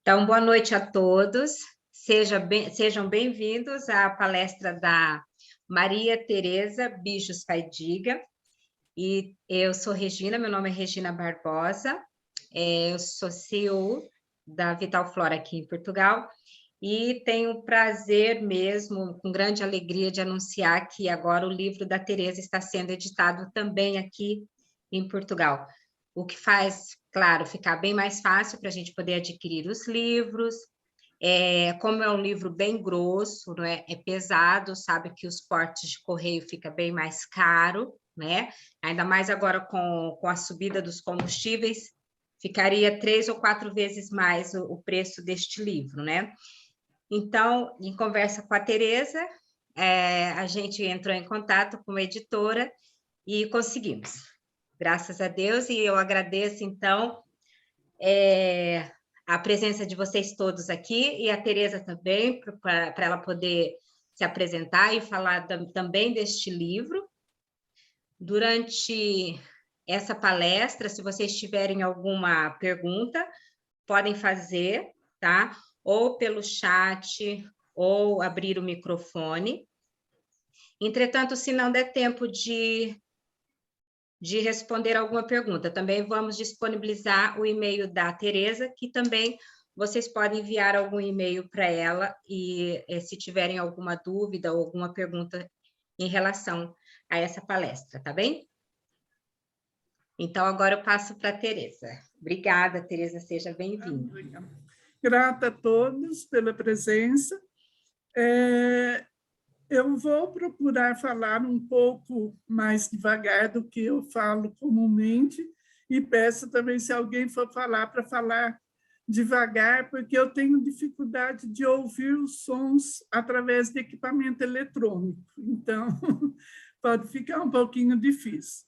Então, boa noite a todos. Sejam bem-vindos à palestra da Maria Tereza Bijos Faidiga. E eu sou Regina, meu nome é Regina Barbosa, eu sou CEO da Vital Flora aqui em Portugal, e tenho o prazer mesmo, com grande alegria, de anunciar que agora o livro da Tereza está sendo editado também aqui em Portugal. O que faz, claro, ficar bem mais fácil para a gente poder adquirir os livros. Como é um livro bem grosso, não é? É pesado, sabe que os portes de correio fica bem mais caro, né? Ainda mais agora com a subida dos combustíveis, ficaria 3 ou 4 vezes mais o preço deste livro, né? Então, em conversa com a Tereza, a gente entrou em contato com a editora e conseguimos. Graças a Deus, e eu agradeço, então, a presença de vocês todos aqui, e a Tereza também, para ela poder se apresentar e falar também deste livro. Durante essa palestra, se vocês tiverem alguma pergunta, podem fazer, tá? Ou pelo chat, ou abrir o microfone. Entretanto, se não der tempo de responder alguma pergunta, também vamos disponibilizar o e-mail da Tereza, que também vocês podem enviar algum e-mail para ela, e se tiverem alguma dúvida ou alguma pergunta em relação a essa palestra, tá bem? Então, agora eu passo para a Tereza. Obrigada, Tereza, seja bem-vinda. Grata a todos pela presença. Eu vou procurar falar um pouco mais devagar do que eu falo comumente, e peço também, se alguém for falar, para falar devagar, porque eu tenho dificuldade de ouvir os sons através de equipamento eletrônico, então pode ficar um pouquinho difícil.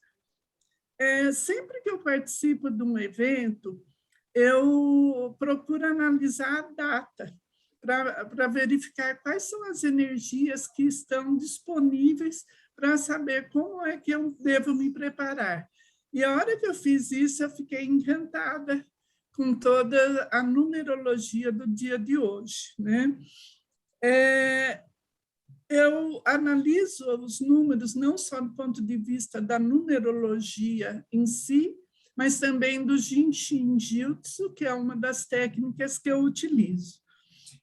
Sempre que eu participo de um evento, eu procuro analisar a data, para verificar quais são as energias que estão disponíveis para saber como é que eu devo me preparar. E a hora que eu fiz isso, eu fiquei encantada com toda a numerologia do dia de hoje, né? Eu analiso os números não só do ponto de vista da numerologia em si, mas também do Jinshin Jyutsu, que é uma das técnicas que eu utilizo.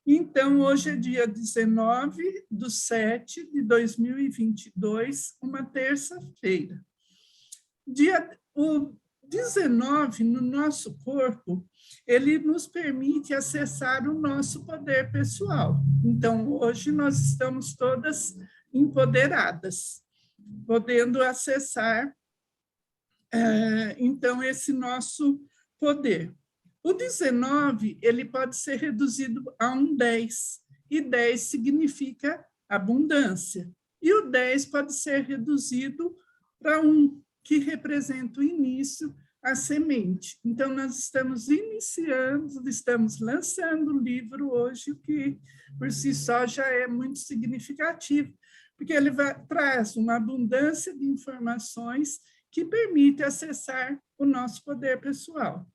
Então, hoje é dia 19/7/2022, uma terça-feira. O 19, no nosso corpo, ele nos permite acessar o nosso poder pessoal. Então, hoje nós estamos todas empoderadas, podendo acessar, então, esse nosso poder. O 19, ele pode ser reduzido a um 10, e 10 significa abundância. E o 10 pode ser reduzido para 1, que representa o início, a semente. Então, nós estamos iniciando, estamos lançando o livro hoje, o que por si só já é muito significativo, porque ele traz uma abundância de informações que permite acessar o nosso poder pessoal.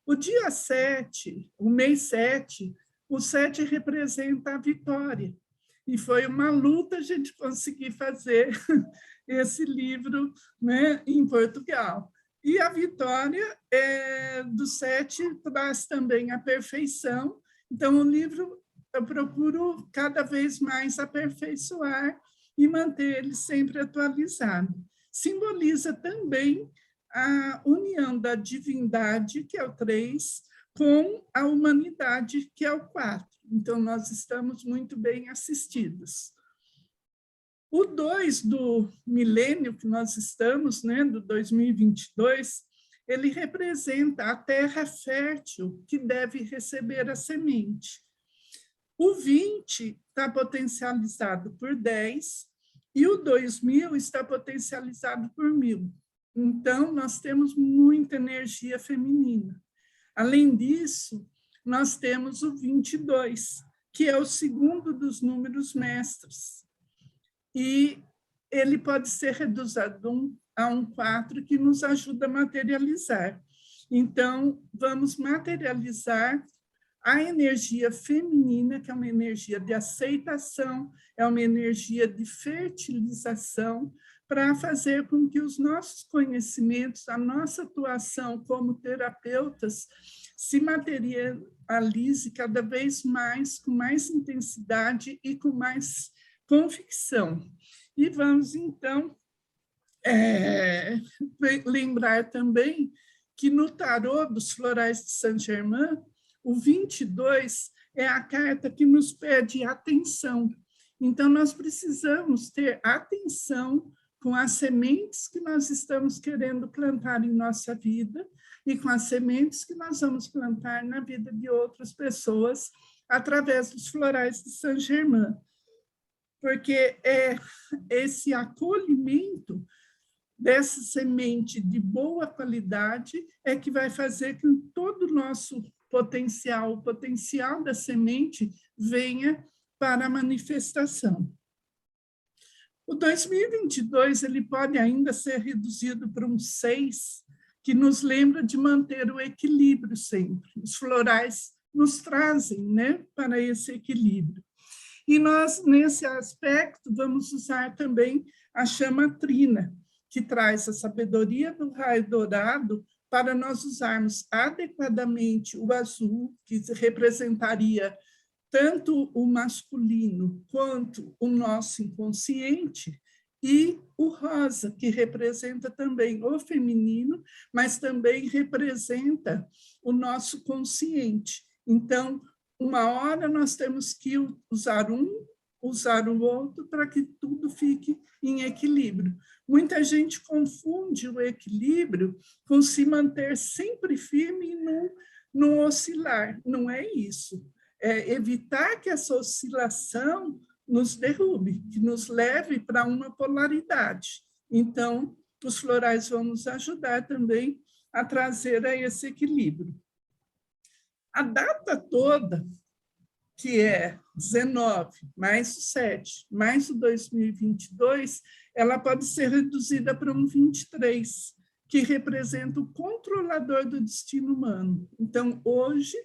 O dia 7, o mês 7, o 7 representa a vitória. E foi uma luta a gente conseguir fazer esse livro, né, em Portugal. E a vitória do 7 traz também a perfeição. Então, o livro eu procuro cada vez mais aperfeiçoar e manter ele sempre atualizado. Simboliza também a união da divindade, que é o 3, com a humanidade, que é o 4. Então, nós estamos muito bem assistidos. O 2 do milênio que nós estamos, né, do 2022, ele representa a terra fértil que deve receber a semente. O 20 está potencializado por 10 e o 2000 está potencializado por 1000. Então, nós temos muita energia feminina. Além disso, nós temos o 22, que é o segundo dos números mestres. E ele pode ser reduzido a um 4, que nos ajuda a materializar. Então, vamos materializar a energia feminina, que é uma energia de aceitação, é uma energia de fertilização, para fazer com que os nossos conhecimentos, a nossa atuação como terapeutas, se materialize cada vez mais, com mais intensidade e com mais convicção. E vamos, então, lembrar também que no tarô dos florais de Saint-Germain, o 22 é a carta que nos pede atenção. Então, nós precisamos ter atenção com as sementes que nós estamos querendo plantar em nossa vida e com as sementes que nós vamos plantar na vida de outras pessoas através dos florais de Saint-Germain. Porque é esse acolhimento dessa semente de boa qualidade é que vai fazer com que todo o nosso potencial, o potencial da semente, venha para a manifestação. O 2022 ele pode ainda ser reduzido para um 6, que nos lembra de manter o equilíbrio sempre. Os florais nos trazem, né, para esse equilíbrio. E nós, nesse aspecto, vamos usar também a chama trina, que traz a sabedoria do raio dourado para nós usarmos adequadamente o azul, que representaria tanto o masculino quanto o nosso inconsciente, e o rosa, que representa também o feminino, mas também representa o nosso consciente. Então, uma hora nós temos que usar um, usar o outro, para que tudo fique em equilíbrio. Muita gente confunde o equilíbrio com se manter sempre firme e não oscilar. Não é isso. É evitar que essa oscilação nos derrube, que nos leve para uma polaridade. Então, os florais vão nos ajudar também a trazer a esse equilíbrio. A data toda, que é 19, mais o 7, mais o 2022, ela pode ser reduzida para um 23, que representa o controlador do destino humano. Então, hoje,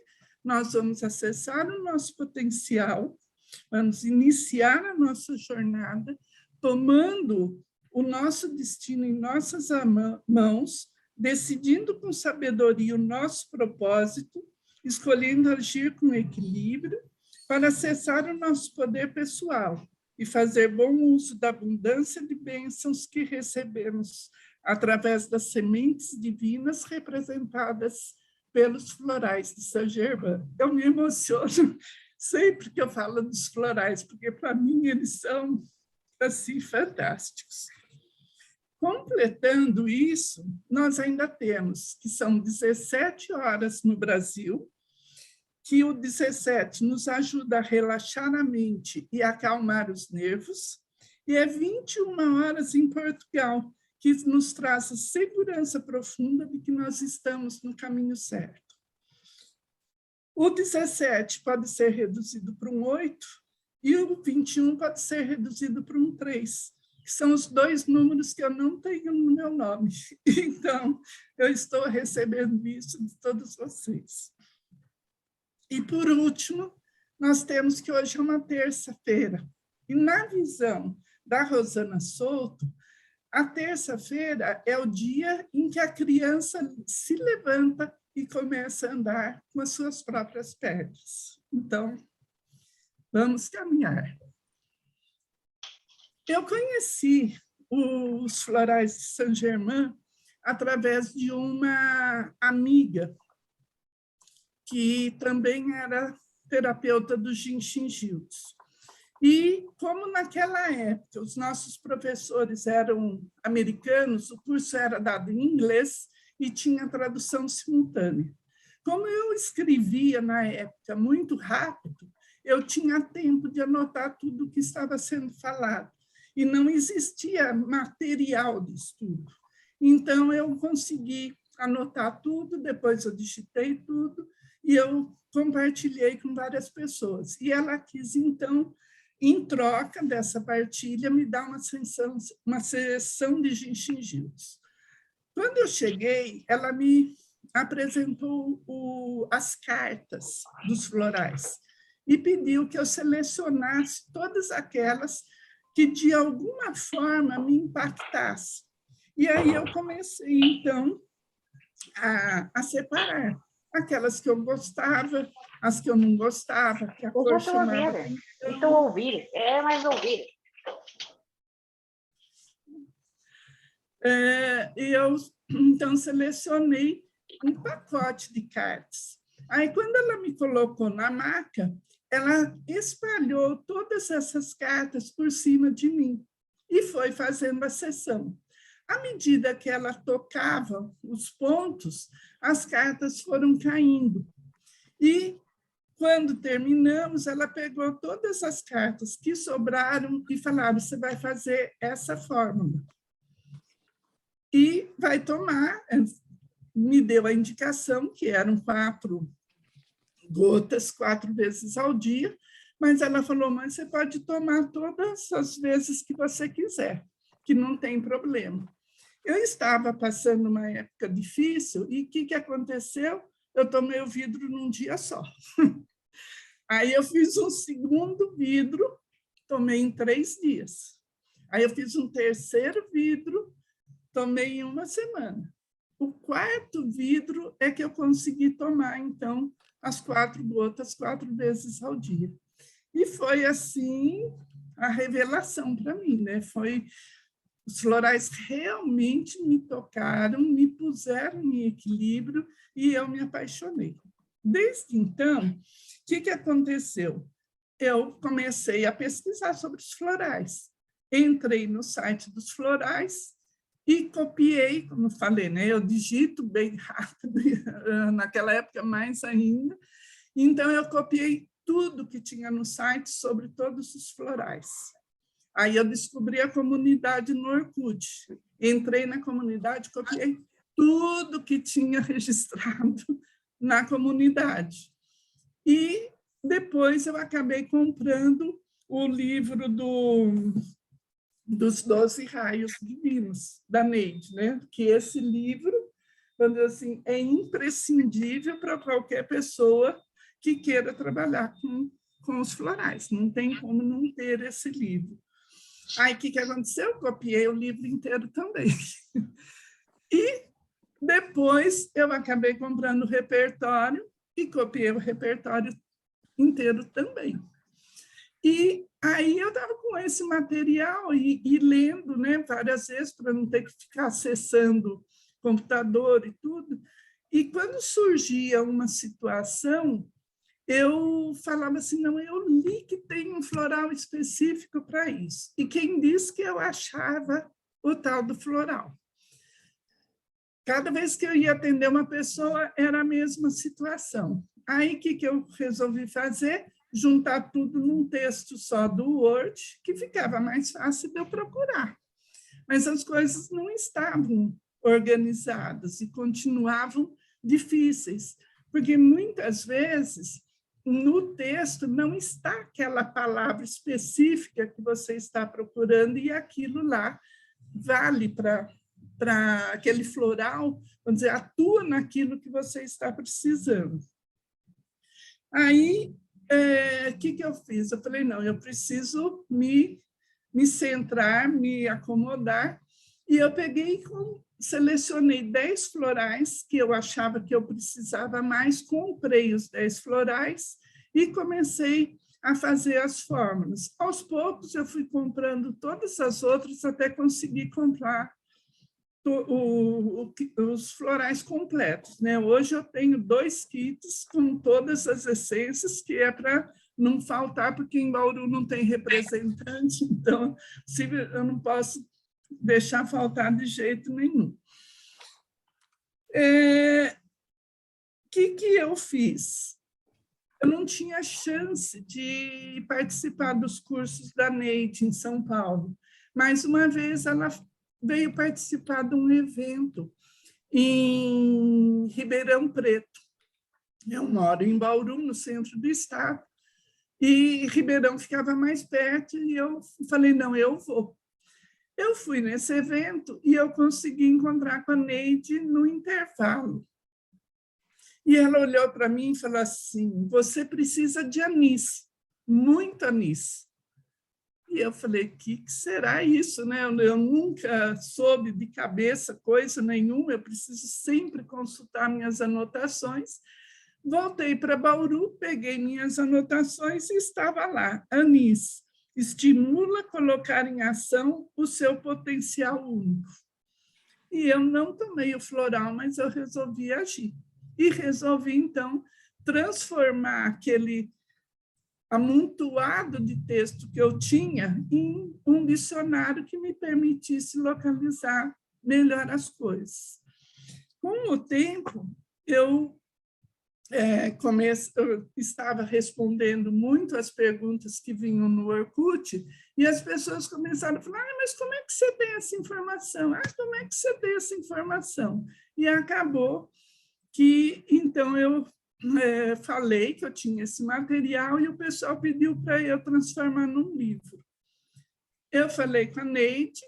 nós vamos acessar o nosso potencial, vamos iniciar a nossa jornada, tomando o nosso destino em nossas mãos, decidindo com sabedoria o nosso propósito, escolhendo agir com equilíbrio, para acessar o nosso poder pessoal e fazer bom uso da abundância de bênçãos que recebemos através das sementes divinas representadas pelos florais de Saint-Germain. Eu me emociono sempre que eu falo dos florais, porque, para mim, eles são, assim, fantásticos. Completando isso, nós ainda temos, que são 17 horas no Brasil, que o 17 nos ajuda a relaxar a mente e acalmar os nervos, e é 21 horas em Portugal, que nos traz a segurança profunda de que nós estamos no caminho certo. O 17 pode ser reduzido para um 8, e o 21 pode ser reduzido para um 3, que são os dois números que eu não tenho no meu nome. Então, eu estou recebendo isso de todos vocês. E, por último, nós temos que hoje é uma terça-feira. E, na visão da Rosana Souto, a terça-feira é o dia em que a criança se levanta e começa a andar com as suas próprias pernas. Então, vamos caminhar. Eu conheci os florais de Saint-Germain através de uma amiga que também era terapeuta do Jinshin Jiutsu. E como naquela época os nossos professores eram americanos, o curso era dado em inglês e tinha tradução simultânea. Como eu escrevia na época muito rápido, eu tinha tempo de anotar tudo o que estava sendo falado, e não existia material de estudo. Então, eu consegui anotar tudo, depois eu digitei tudo, e eu compartilhei com várias pessoas. E ela quis, então, em troca dessa partilha, me dar uma sessão de Jinshin Jiutsu. Quando eu cheguei, ela me apresentou as cartas dos florais e pediu que eu selecionasse todas aquelas que, de alguma forma, me impactassem. E aí eu comecei, então, a separar aquelas que eu gostava, as que eu não gostava, que a cor chamava atenção. Estou a ouvir, é mais ouvir. E eu, então, selecionei um pacote de cartas. Aí, quando ela me colocou na maca, ela espalhou todas essas cartas por cima de mim e foi fazendo a sessão. À medida que ela tocava os pontos, as cartas foram caindo. E, quando terminamos, ela pegou todas as cartas que sobraram e falaram: você vai fazer essa fórmula. E vai tomar, me deu a indicação que eram 4 gotas, 4 vezes ao dia, mas ela falou: mas você pode tomar todas as vezes que você quiser, que não tem problema. Eu estava passando uma época difícil e o que aconteceu? Eu tomei o vidro num dia só. Aí eu fiz um segundo vidro, tomei em 3 dias. Aí eu fiz um terceiro vidro, tomei em 1 semana. O 4º vidro é que eu consegui tomar, então, as 4 gotas 4 vezes ao dia. E foi, assim, a revelação para mim, né? Os florais realmente me tocaram, me puseram em equilíbrio e eu me apaixonei. Desde então, o que aconteceu? Eu comecei a pesquisar sobre os florais. Entrei no site dos florais e copiei, como falei, né? Eu digito bem rápido, naquela época mais ainda. Então, eu copiei tudo que tinha no site sobre todos os florais. Aí eu descobri a comunidade no Orkut. Entrei na comunidade, copiei tudo que tinha registrado na comunidade. E depois eu acabei comprando o livro dos 12 Raios Divinos, da Neide, né? Que esse livro, vamos dizer assim, é imprescindível para qualquer pessoa que queira trabalhar com os florais. Não tem como não ter esse livro. Aí, o que aconteceu? Eu copiei o livro inteiro também. E depois eu acabei comprando o repertório e copiei o repertório inteiro também. E aí eu estava com esse material e lendo, né, várias vezes, para não ter que ficar acessando computador e tudo. E quando surgia uma situação, eu falava assim: não, eu li que tem um floral específico para isso. E quem disse que eu achava o tal do floral? Cada vez que eu ia atender uma pessoa, era a mesma situação. Aí, o que eu resolvi fazer? Juntar tudo num texto só do Word, que ficava mais fácil de eu procurar. Mas as coisas não estavam organizadas e continuavam difíceis, porque muitas vezes no texto não está aquela palavra específica que você está procurando e aquilo lá vale para aquele floral, vamos dizer, atua naquilo que você está precisando. Aí, o que eu fiz? Eu falei: não, eu preciso me centrar, me acomodar, e eu peguei selecionei 10 florais que eu achava que eu precisava mais, comprei os 10 florais e comecei a fazer as fórmulas. Aos poucos, eu fui comprando todas as outras até conseguir comprar os florais completos, né? Hoje eu tenho 2 kits com todas as essências, que é para não faltar, porque em Bauru não tem representante, então eu não posso deixar faltar de jeito nenhum. O que eu fiz? Eu não tinha chance de participar dos cursos da Neide em São Paulo, mas uma vez ela veio participar de um evento em Ribeirão Preto. Eu moro em Bauru, no centro do estado, e Ribeirão ficava mais perto, e eu falei: não, eu vou. Eu fui nesse evento e eu consegui encontrar com a Neide no intervalo. E ela olhou para mim e falou assim, você precisa de anis, muito anis. E eu falei, o que será isso, né? Eu nunca soube de cabeça coisa nenhuma, eu preciso sempre consultar minhas anotações. Voltei para Bauru, peguei minhas anotações e estava lá, anis, estimula a colocar em ação o seu potencial único. E eu não tomei o floral, mas eu resolvi agir. E resolvi, então, transformar aquele amontoado de texto que eu tinha em um dicionário que me permitisse localizar melhor as coisas. Com o tempo, eu estava respondendo muito às perguntas que vinham no Orkut, e as pessoas começaram a falar, mas como é que você tem essa informação? Como é que você tem essa informação? E acabou que, então, eu falei que eu tinha esse material e o pessoal pediu para eu transformar num livro. Eu falei com a Neide,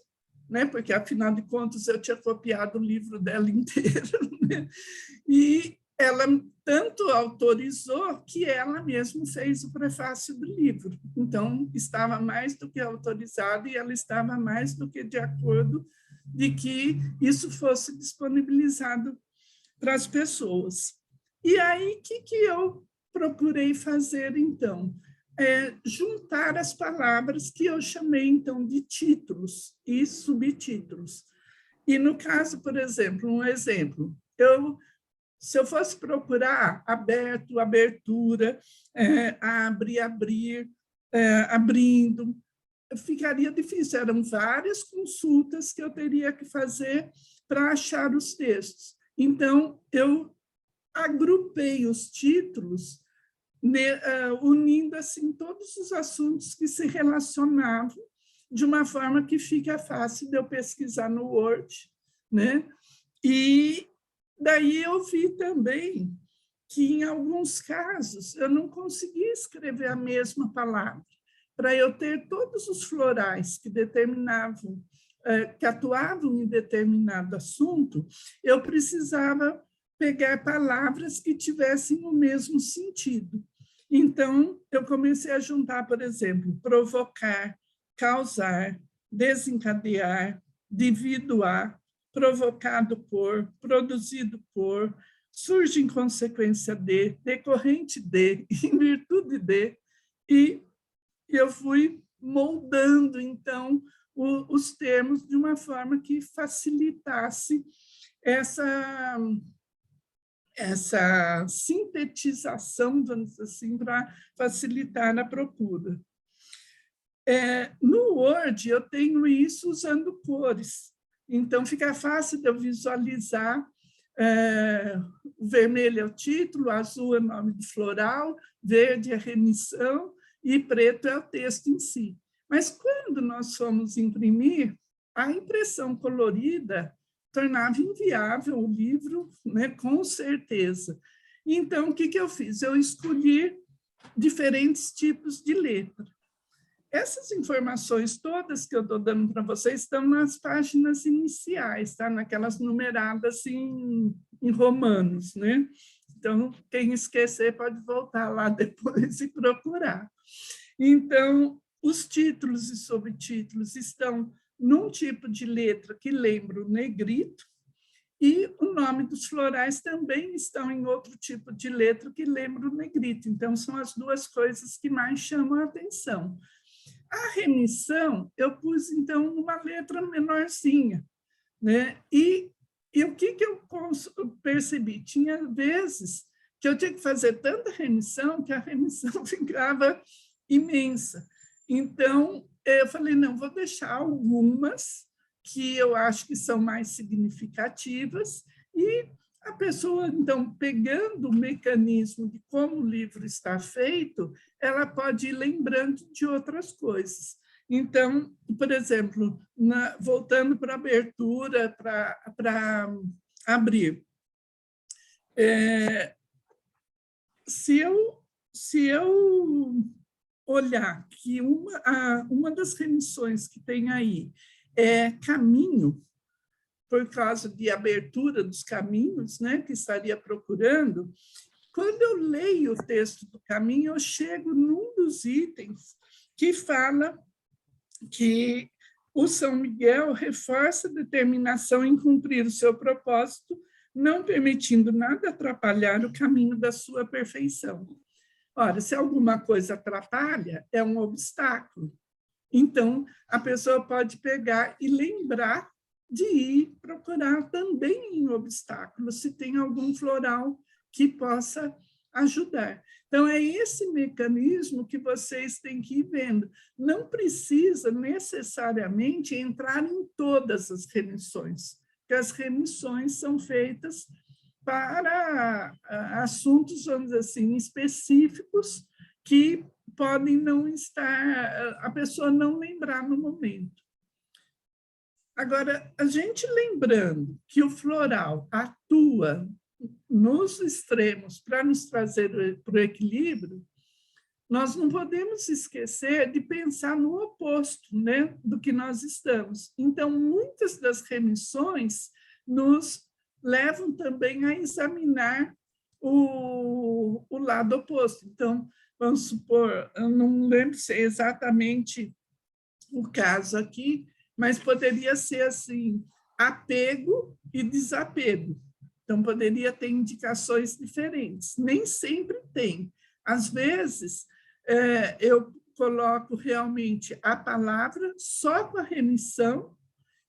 né, porque, afinal de contas, eu tinha copiado o livro dela inteiro, né? E ela tanto autorizou que ela mesma fez o prefácio do livro. Então, estava mais do que autorizado e ela estava mais do que de acordo de que isso fosse disponibilizado para as pessoas. E aí, o que eu procurei fazer, então? Juntar as palavras que eu chamei, então, de títulos e subtítulos. E, no caso, por exemplo, um exemplo, se eu fosse procurar aberto, abertura, abre, abrir, abrindo, ficaria difícil. Eram várias consultas que eu teria que fazer para achar os textos. Então, eu agrupei os títulos, unindo assim todos os assuntos que se relacionavam de uma forma que fica fácil de eu pesquisar no Word, né? E daí eu vi também que, em alguns casos, eu não conseguia escrever a mesma palavra. Para eu ter todos os florais que determinavam, que atuavam em determinado assunto, eu precisava pegar palavras que tivessem o mesmo sentido. Então, eu comecei a juntar, por exemplo, provocar, causar, desencadear, dividuar, provocado por, produzido por, surge em consequência de, decorrente de, em virtude de, e eu fui moldando, então, os termos de uma forma que facilitasse essa sintetização, vamos dizer assim, para facilitar a procura. No Word, eu tenho isso usando cores. Então, fica fácil de eu visualizar. O vermelho é o título, o azul é o nome do floral, verde é a remissão e preto é o texto em si. Mas, quando nós fomos imprimir, a impressão colorida tornava inviável o livro, né, com certeza. Então, o que eu fiz? Eu escolhi diferentes tipos de letra. Essas informações todas que eu estou dando para vocês estão nas páginas iniciais, tá? Naquelas numeradas em romanos, né? Então, quem esquecer pode voltar lá depois e procurar. Então, os títulos e subtítulos estão num tipo de letra que lembra o negrito, e o nome dos florais também estão em outro tipo de letra que lembra o negrito. Então, são as duas coisas que mais chamam a atenção. A remissão, eu pus, então, uma letra menorzinha, né? E o que eu percebi? Tinha vezes que eu tinha que fazer tanta remissão que a remissão ficava imensa. Então, eu falei, não, vou deixar algumas que eu acho que são mais significativas, e a pessoa, então, pegando o mecanismo de como o livro está feito, ela pode ir lembrando de outras coisas. Então, por exemplo, voltando para a abertura, para abrir, se eu olhar que uma das remissões que tem aí é caminho, por causa de abertura dos caminhos, né, que estaria procurando. Quando eu leio o texto do caminho, eu chego num dos itens que fala que o São Miguel reforça a determinação em cumprir o seu propósito, não permitindo nada atrapalhar o caminho da sua perfeição. Ora, se alguma coisa atrapalha, é um obstáculo. Então, a pessoa pode pegar e lembrar de ir procurar também em obstáculos, se tem algum floral que possa ajudar. Então, é esse mecanismo que vocês têm que ir vendo. Não precisa necessariamente entrar em todas as remissões, porque as remissões são feitas para assuntos, vamos dizer assim, específicos que podem não estar, a pessoa não lembrar no momento. Agora, a gente lembrando que o floral atua nos extremos para nos trazer para o equilíbrio, nós não podemos esquecer de pensar no oposto, né, do que nós estamos. Então, muitas das remissões nos levam também a examinar o lado oposto. Então, vamos supor, eu não lembro se é exatamente o caso aqui, mas poderia ser assim, apego e desapego. Então, poderia ter indicações diferentes. Nem sempre tem. Às vezes, eu coloco realmente a palavra só com a remissão.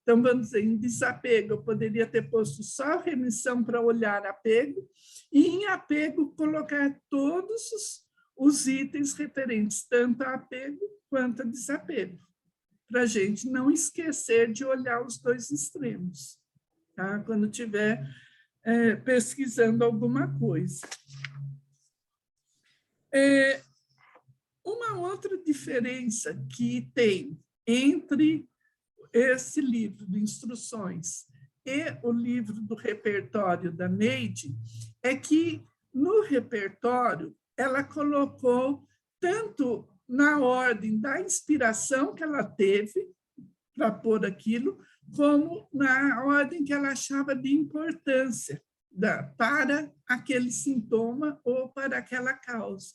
Então, vamos dizer, em desapego, eu poderia ter posto só remissão para olhar apego, e em apego, colocar todos os itens referentes tanto a apego quanto a desapego, para a gente não esquecer de olhar os dois extremos, tá? Quando estiver pesquisando alguma coisa. Uma outra diferença que tem entre esse livro de instruções e o livro do repertório da Neide é que, no repertório, ela colocou tanto na ordem da inspiração que ela teve para pôr aquilo, como na ordem que ela achava de importância para aquele sintoma ou para aquela causa.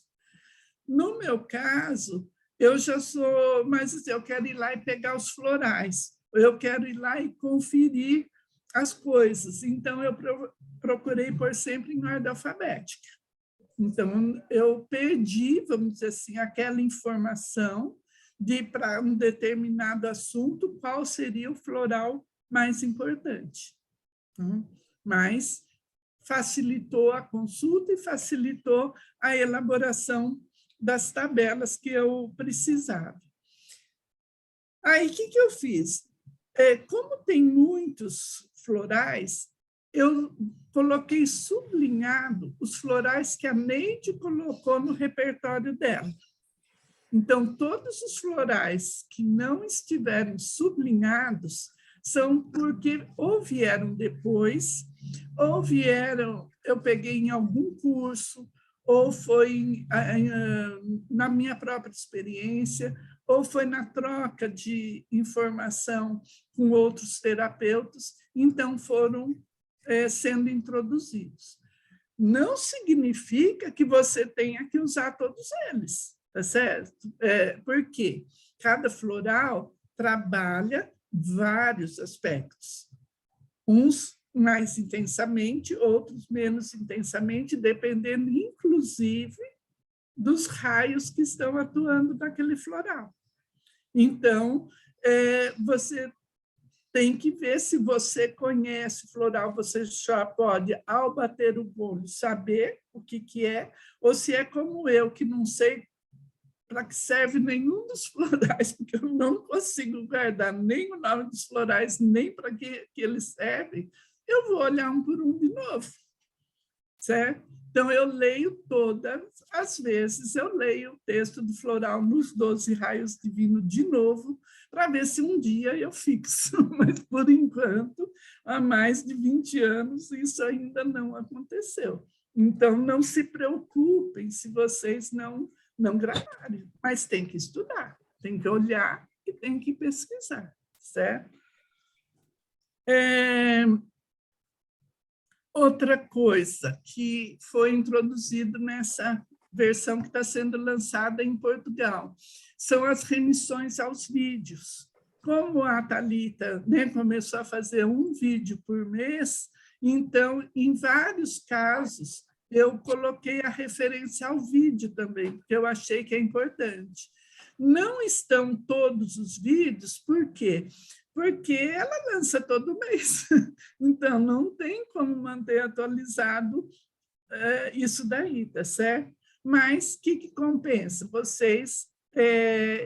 No meu caso, eu já sou, mas assim, eu quero ir lá e pegar os florais, eu quero ir lá e conferir as coisas. Então, eu procurei pôr sempre em ordem alfabética. Então, eu perdi, vamos dizer assim, aquela informação de, para um determinado assunto, qual seria o floral mais importante. Mas facilitou a consulta e facilitou a elaboração das tabelas que eu precisava. Aí, o que eu fiz? Como tem muitos florais, eu coloquei sublinhado os florais que a Neide colocou no repertório dela. Então, todos os florais que não estiverem sublinhados são porque ou vieram depois, ou vieram, eu peguei em algum curso, ou foi na minha própria experiência, ou foi na troca de informação com outros terapeutas, então foram sendo introduzidos. Não significa que você tenha que usar todos eles, tá certo? Porque cada floral trabalha vários aspectos. Uns mais intensamente, outros menos intensamente, dependendo, inclusive, dos raios que estão atuando naquele floral. Então, você tem que ver se você conhece o floral, você já pode, ao bater o olho, saber o que é, ou se é como eu, que não sei para que serve nenhum dos florais, porque eu não consigo guardar nem o nome dos florais, nem para que eles servem, eu vou olhar um por um de novo, certo? Então, eu leio todas as vezes, eu leio o texto do floral nos 12 raios divinos de novo, para ver se um dia eu fixo, mas, por enquanto, há mais de 20 anos, isso ainda não aconteceu. Então, não se preocupem se vocês não gravarem, mas tem que estudar, tem que olhar e tem que pesquisar, certo? Outra coisa que foi introduzido nessa versão que está sendo lançada em Portugal são as remissões aos vídeos. Como a Thalita, né, começou a fazer um vídeo por mês, então, em vários casos, eu coloquei a referência ao vídeo também, porque eu achei que é importante. Não estão todos os vídeos, por quê? Porque ela lança todo mês. Então, não tem como manter atualizado isso daí, tá certo? Mas o que compensa? Vocês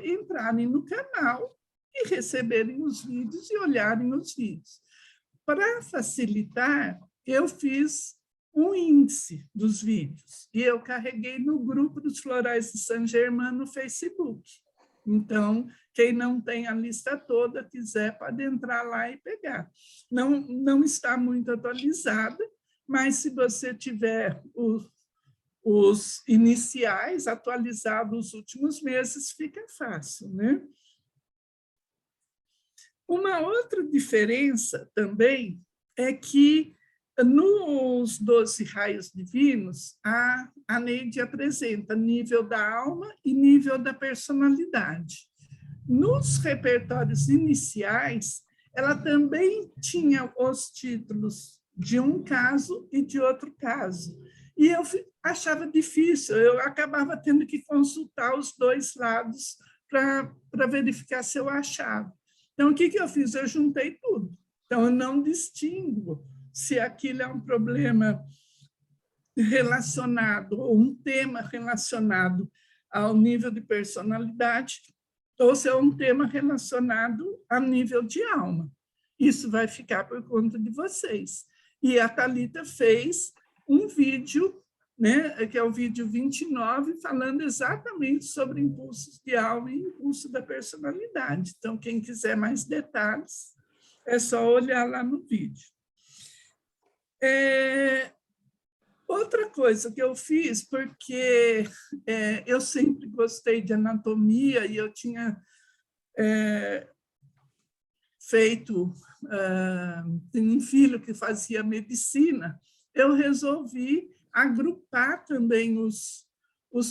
entrarem no canal e receberem os vídeos e olharem os vídeos. Para facilitar, eu fiz um índice dos vídeos e eu carreguei no grupo dos Florais de Saint-Germain no Facebook. Então, quem não tem a lista toda, quiser, pode entrar lá e pegar. Não está muito atualizada, mas se você tiver os iniciais atualizados nos últimos meses, fica fácil, né? Uma outra diferença também é que nos 12 raios divinos, a Neide apresenta nível da alma e nível da personalidade. Nos repertórios iniciais, ela também tinha os títulos de um caso e de outro caso. E eu achava difícil, eu acabava tendo que consultar os dois lados para verificar se eu achava. Então, o que eu fiz? Eu juntei tudo. Então, eu não distingo se aquilo é um problema relacionado, ou um tema relacionado ao nível de personalidade, ou se é um tema relacionado ao nível de alma. Isso vai ficar por conta de vocês. E a Thalita fez um vídeo, né, que é o vídeo 29, falando exatamente sobre impulsos de alma e impulso da personalidade. Então, quem quiser mais detalhes, é só olhar lá no vídeo. Outra coisa que eu fiz, porque eu sempre gostei de anatomia e eu tinha feito, tenho um filho que fazia medicina, eu resolvi agrupar também os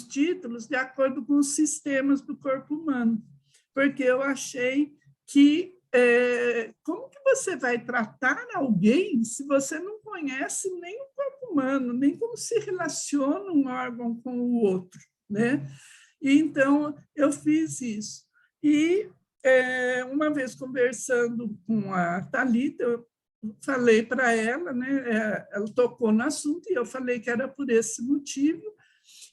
títulos de acordo com os sistemas do corpo humano, porque eu achei que como que você vai tratar alguém se você não conhece nem o corpo humano, nem como se relaciona um órgão com o outro, né? E, então, eu fiz isso. E, uma vez conversando com a Thalita, eu falei para ela, né? Ela tocou no assunto e eu falei que era por esse motivo,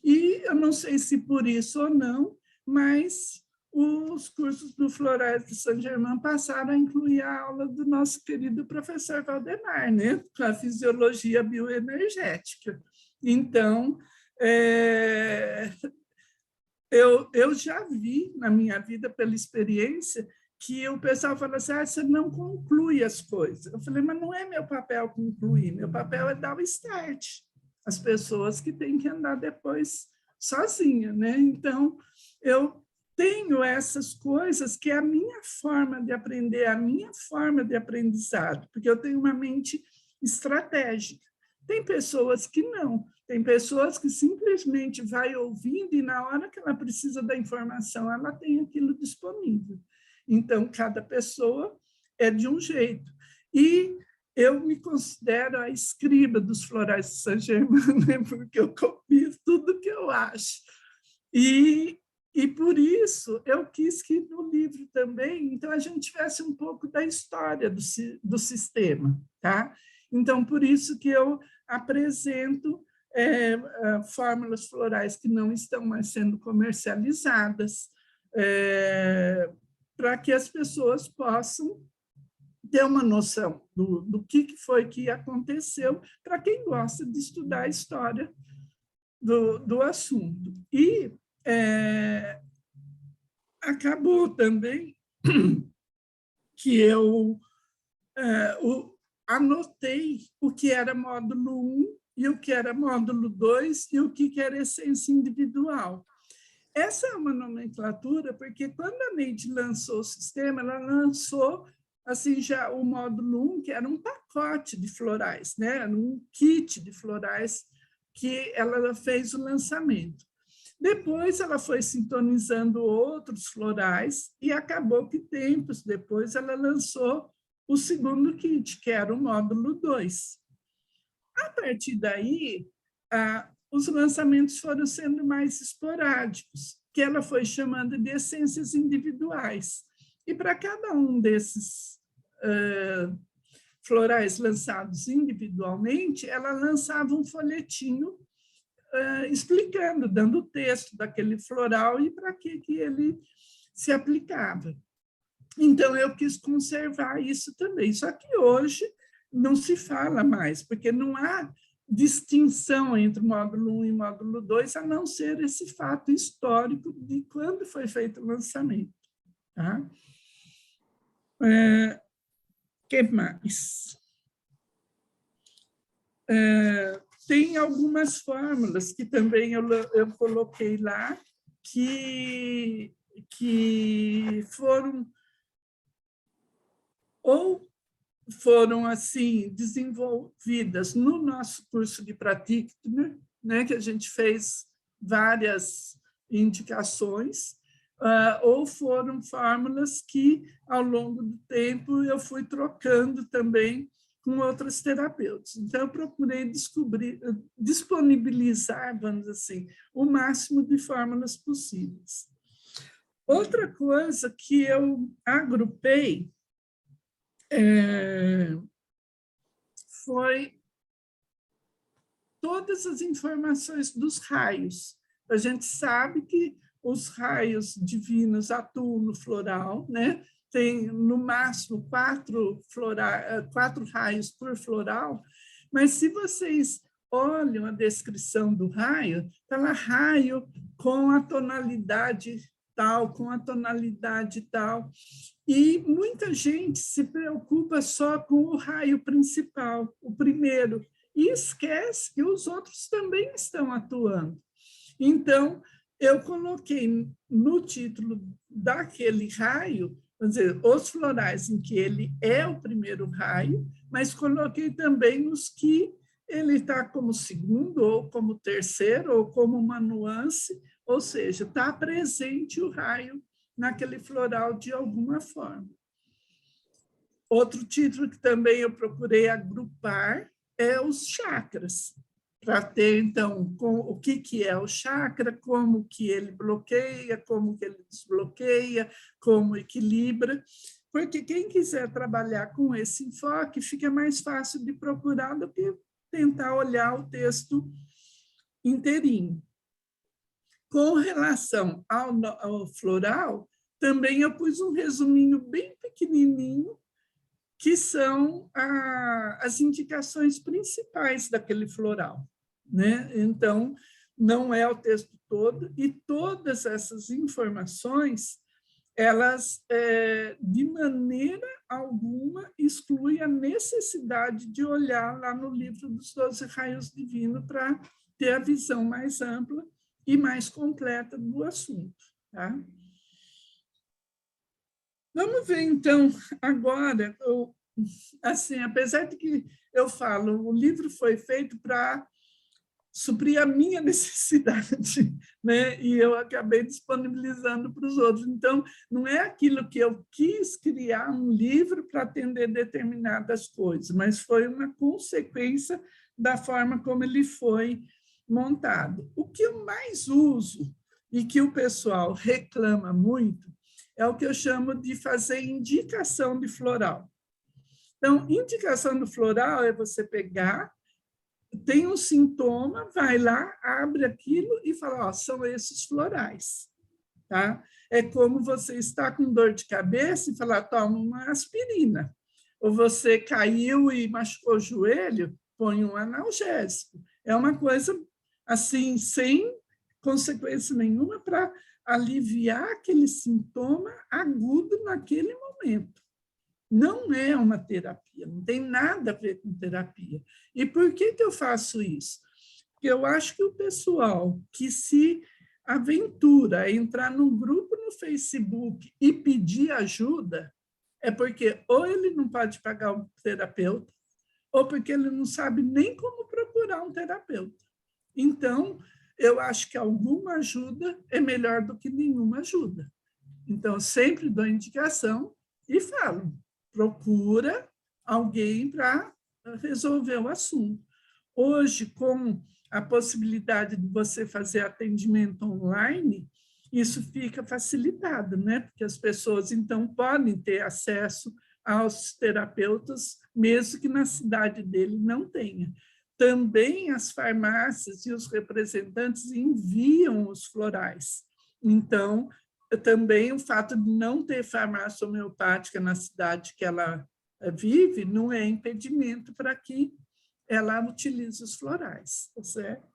e eu não sei se por isso ou não, mas os cursos do Florais de Saint-Germain passaram a incluir a aula do nosso querido professor Valdemar, né? Com a fisiologia bioenergética. Então, eu já vi na minha vida, pela experiência, que o pessoal fala assim, você não conclui as coisas. Eu falei, mas não é meu papel concluir, meu papel é dar o start. As pessoas que têm que andar depois sozinha, né? Então, eu tenho essas coisas que é a minha forma de aprender, a minha forma de aprendizado, porque eu tenho uma mente estratégica. Tem pessoas que não, tem pessoas que simplesmente vai ouvindo e na hora que ela precisa da informação, ela tem aquilo disponível. Então, cada pessoa é de um jeito. E eu me considero a escriba dos Florais de Saint-Germain, né? Porque eu copio tudo que eu acho. E por isso eu quis que no livro também, então, a gente tivesse um pouco da história do sistema, tá? Então, por isso que eu apresento fórmulas florais que não estão mais sendo comercializadas, para que as pessoas possam ter uma noção do que foi que aconteceu, para quem gosta de estudar a história do assunto. E acabou também que eu anotei o que era módulo 1 e o que era módulo 2 e o que era essência individual. Essa é uma nomenclatura porque quando a Neide lançou o sistema, ela lançou assim, já o módulo 1, que era um pacote de florais, né? Era um kit de florais que ela fez o lançamento. Depois ela foi sintonizando outros florais e acabou que tempos depois ela lançou o segundo kit, que era o módulo 2. A partir daí, os lançamentos foram sendo mais esporádicos, que ela foi chamando de essências individuais. E para cada um desses florais lançados individualmente, ela lançava um folhetinho explicando, dando o texto daquele floral e para que ele se aplicava. Então, eu quis conservar isso também. Só que hoje não se fala mais, porque não há distinção entre módulo 1 e módulo 2, a não ser esse fato histórico de quando foi feito o lançamento. Tá? Que mais? Tem algumas fórmulas que também eu coloquei lá, que foram assim desenvolvidas no nosso curso de Praticner, né, que a gente fez várias indicações, ou foram fórmulas que, ao longo do tempo, eu fui trocando também com outros terapeutas. Então, eu procurei disponibilizar, vamos dizer assim, o máximo de fórmulas possíveis. Outra coisa que eu agrupei foi todas as informações dos raios. A gente sabe que os raios divinos atuam no floral, né? Tem, no máximo, 4 raios por floral, mas se vocês olham a descrição do raio, está lá raio com a tonalidade tal, com a tonalidade tal, e muita gente se preocupa só com o raio principal, o primeiro, e esquece que os outros também estão atuando. Então, eu coloquei no título daquele raio, vamos dizer, os florais em que ele é o primeiro raio, mas coloquei também os que ele está como segundo, ou como terceiro, ou como uma nuance, ou seja, está presente o raio naquele floral de alguma forma. Outro título que também eu procurei agrupar é os chakras, para ter, então, o que é o chakra, como que ele bloqueia, como que ele desbloqueia, como equilibra, porque quem quiser trabalhar com esse enfoque fica mais fácil de procurar do que tentar olhar o texto inteirinho. Com relação ao floral, também eu pus um resuminho bem pequenininho, que são as indicações principais daquele floral, né? Então, não é o texto todo, e todas essas informações, elas, de maneira alguma, excluem a necessidade de olhar lá no livro dos 12 raios divinos para ter a visão mais ampla e mais completa do assunto. Tá? Vamos ver, então, agora, assim, apesar de que eu falo, o livro foi feito para suprir a minha necessidade, né? E eu acabei disponibilizando para os outros. Então, não é aquilo que eu quis criar um livro para atender determinadas coisas, mas foi uma consequência da forma como ele foi montado. O que eu mais uso e que o pessoal reclama muito é o que eu chamo de fazer indicação de floral. Então, indicação do floral é você pegar, tem um sintoma, vai lá, abre aquilo e fala, ó, são esses florais. Tá? É como você está com dor de cabeça e falar, toma uma aspirina. Ou você caiu e machucou o joelho, põe um analgésico. É uma coisa assim, sem consequência nenhuma, para aliviar aquele sintoma agudo naquele momento. Não é uma terapia, não tem nada a ver com terapia. E por que eu faço isso? Porque eu acho que o pessoal que se aventura a entrar num grupo no Facebook e pedir ajuda, é porque ou ele não pode pagar um terapeuta, ou porque ele não sabe nem como procurar um terapeuta. Então, eu acho que alguma ajuda é melhor do que nenhuma ajuda. Então, eu sempre dou indicação e falo, procura alguém para resolver o assunto. Hoje, com a possibilidade de você fazer atendimento online, isso fica facilitado, né? Porque as pessoas, então, podem ter acesso aos terapeutas, mesmo que na cidade dele não tenha. Também as farmácias e os representantes enviam os florais. Então, também o fato de não ter farmácia homeopática na cidade que ela vive não é impedimento para que ela utilize os florais, tá certo?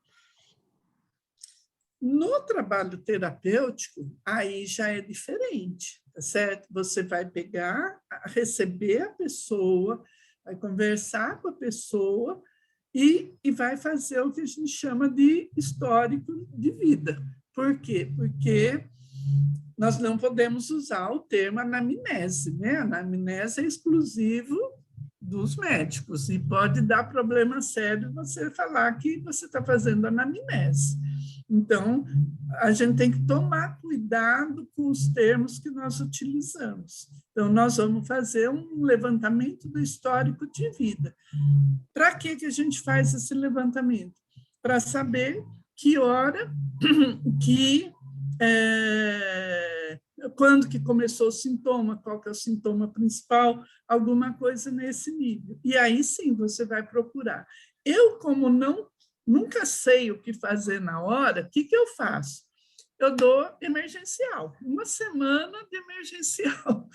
No trabalho terapêutico, aí já é diferente, tá certo? Você vai pegar, receber a pessoa, vai conversar com a pessoa e vai fazer o que a gente chama de histórico de vida. Por quê? Porque nós não podemos usar o termo anamnese, né? A anamnese é exclusivo dos médicos e pode dar problema sério você falar que você está fazendo anamnese. Então, a gente tem que tomar cuidado com os termos que nós utilizamos. Então, nós vamos fazer um levantamento do histórico de vida. Para que a gente faz esse levantamento? Para saber que hora quando que começou o sintoma, qual que é o sintoma principal, alguma coisa nesse nível. E aí sim você vai procurar. Eu, como nunca sei o que fazer na hora, o que eu faço? Eu dou emergencial, uma semana de emergencial.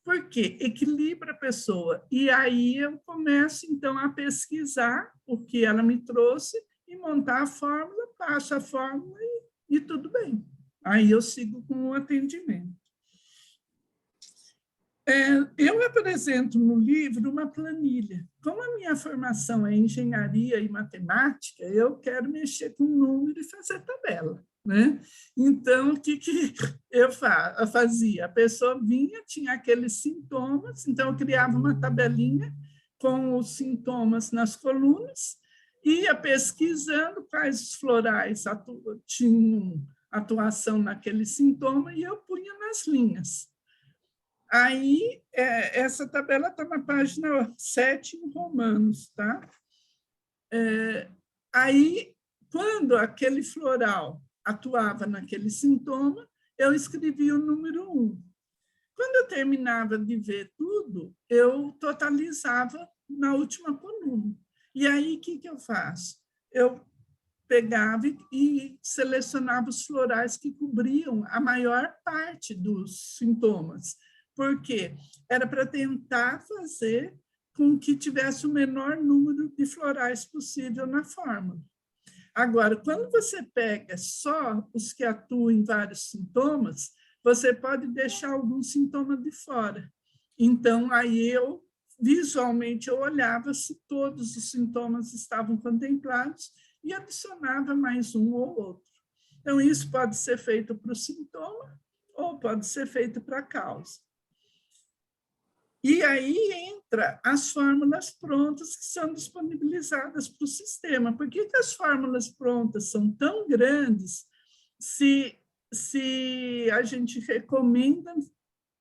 Por quê? Equilibra a pessoa. E aí eu começo, então, a pesquisar o que ela me trouxe e montar a fórmula, passo a fórmula e tudo bem. Aí eu sigo com o atendimento. Eu apresento no livro uma planilha. Como a minha formação é engenharia e matemática, eu quero mexer com número e fazer tabela, né? Então, o que eu fazia? A pessoa vinha, tinha aqueles sintomas, então eu criava uma tabelinha com os sintomas nas colunas, ia pesquisando quais os florais tinham atuação naquele sintoma e eu punha nas linhas. Aí, essa tabela está na página 7 em Romanos, tá? Aí, quando aquele floral atuava naquele sintoma, eu escrevia o número 1. Quando eu terminava de ver tudo, eu totalizava na última coluna. E aí, o que eu faço? Eu pegava e selecionava os florais que cobriam a maior parte dos sintomas. Por quê? Era para tentar fazer com que tivesse o menor número de florais possível na fórmula. Agora, quando você pega só os que atuam em vários sintomas, você pode deixar algum sintoma de fora. Então, aí visualmente, eu olhava se todos os sintomas estavam contemplados e adicionava mais um ou outro. Então, isso pode ser feito para o sintoma ou pode ser feito para a causa. E aí entra as fórmulas prontas que são disponibilizadas para o sistema. Por que as fórmulas prontas são tão grandes se a gente recomenda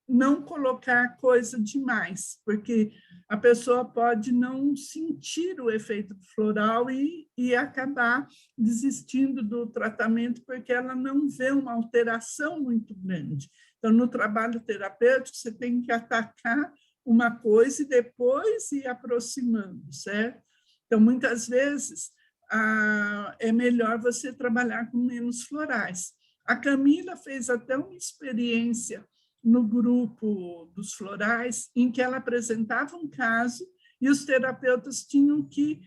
não colocar coisa demais? Porque a pessoa pode não sentir o efeito floral e acabar desistindo do tratamento porque ela não vê uma alteração muito grande. Então, no trabalho terapêutico, você tem que atacar uma coisa e depois ir aproximando, certo? Então, muitas vezes, é melhor você trabalhar com menos florais. A Camila fez até uma experiência no grupo dos florais, em que ela apresentava um caso e os terapeutas tinham que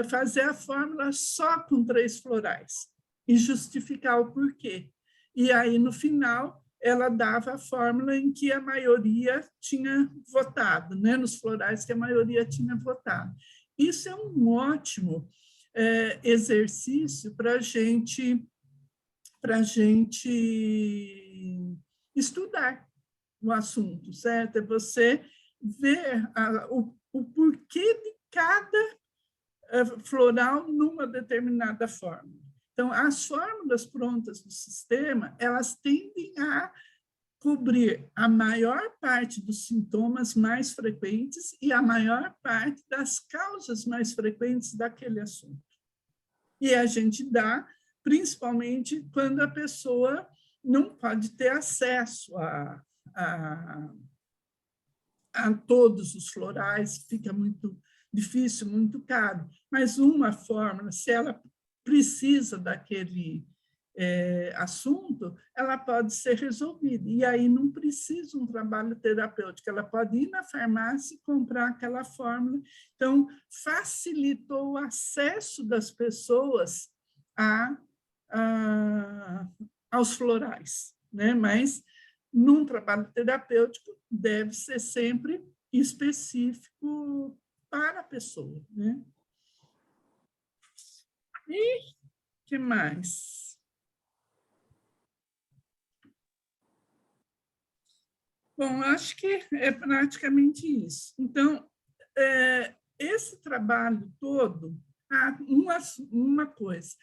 fazer a fórmula só com 3 florais e justificar o porquê. E aí, no final, ela dava a fórmula em que a maioria tinha votado, né? Nos florais que a maioria tinha votado. Isso é um ótimo exercício para a gente estudar, o assunto, certo? É você ver o porquê de cada floral numa determinada fórmula. Então, as fórmulas prontas do sistema, elas tendem a cobrir a maior parte dos sintomas mais frequentes e a maior parte das causas mais frequentes daquele assunto. E a gente dá, principalmente quando a pessoa não pode ter acesso a todos os florais, fica muito difícil, muito caro. Mas uma fórmula, se ela precisa daquele assunto, ela pode ser resolvida. E aí não precisa um trabalho terapêutico, ela pode ir na farmácia e comprar aquela fórmula. Então, facilitou o acesso das pessoas aos florais, né? Mas, num trabalho terapêutico, deve ser sempre específico para a pessoa, né? E o que mais? Bom, acho que é praticamente isso. Então, esse trabalho todo, uma coisa,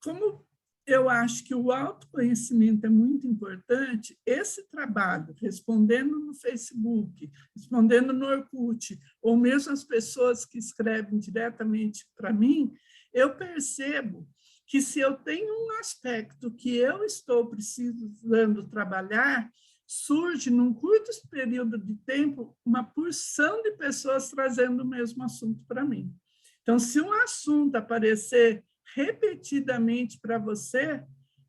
como eu acho que o autoconhecimento é muito importante, esse trabalho, respondendo no Facebook, respondendo no Orkut, ou mesmo as pessoas que escrevem diretamente para mim, eu percebo que se eu tenho um aspecto que eu estou precisando trabalhar, surge, num curto período de tempo, uma porção de pessoas trazendo o mesmo assunto para mim. Então, se um assunto aparecer repetidamente para você,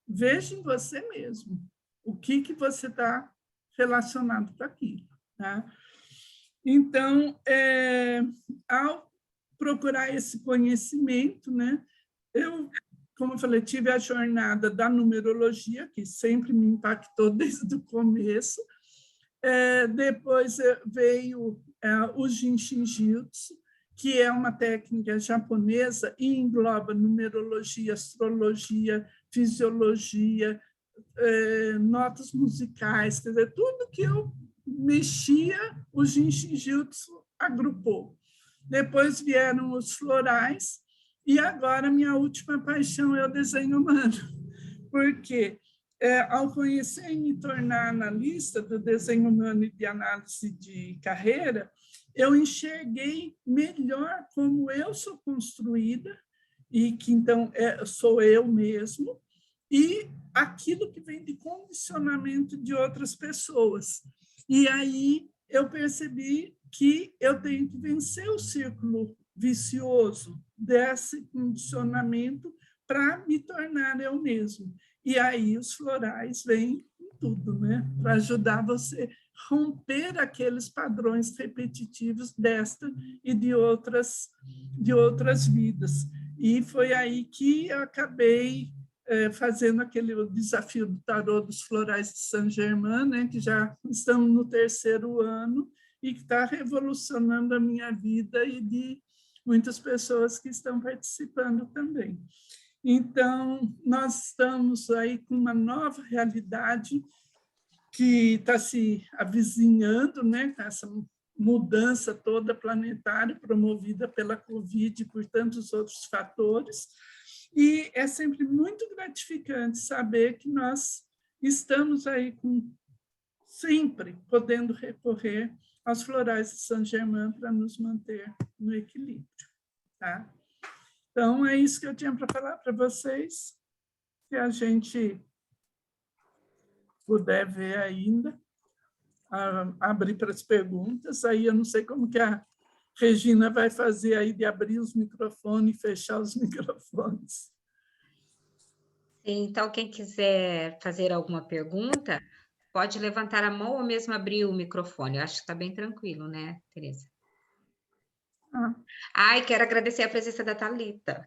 veja em você mesmo o que você está relacionado com aquilo. Tá? Então, ao procurar esse conhecimento, né, como eu falei, tive a jornada da numerologia, que sempre me impactou desde o começo. Depois veio o Jinshin Jyutsu, que é uma técnica japonesa e engloba numerologia, astrologia, fisiologia, notas musicais, quer dizer, tudo que eu mexia, o Jinshin Jyutsu agrupou. Depois vieram os florais, e agora minha última paixão é o desenho humano, porque ao conhecer e me tornar analista do desenho humano e de análise de carreira, eu enxerguei melhor como eu sou construída, e que então sou eu mesmo, e aquilo que vem de condicionamento de outras pessoas. E aí eu percebi que eu tenho que vencer o círculo vicioso desse condicionamento para me tornar eu mesmo. E aí os florais vêm em tudo, né? Para ajudar você a romper aqueles padrões repetitivos desta e de outras vidas. E foi aí que eu acabei fazendo aquele desafio do tarô dos florais de Saint-Germain, né? Que já estamos no 3º ano e que está revolucionando a minha vida e de muitas pessoas que estão participando também. Então, nós estamos aí com uma nova realidade que está se avizinhando, né, com essa mudança toda planetária promovida pela Covid e por tantos outros fatores. E é sempre muito gratificante saber que nós estamos aí sempre podendo recorrer aos florais de Saint-Germain para nos manter no equilíbrio. Tá? Então, é isso que eu tinha para falar para vocês. Se a gente puder ver ainda, abrir para as perguntas, aí eu não sei como que a Regina vai fazer aí de abrir os microfones e fechar os microfones. Então, quem quiser fazer alguma pergunta, pode levantar a mão ou mesmo abrir o microfone. Eu acho que está bem tranquilo, né, Tereza? Ai, quero agradecer a presença da Thalita.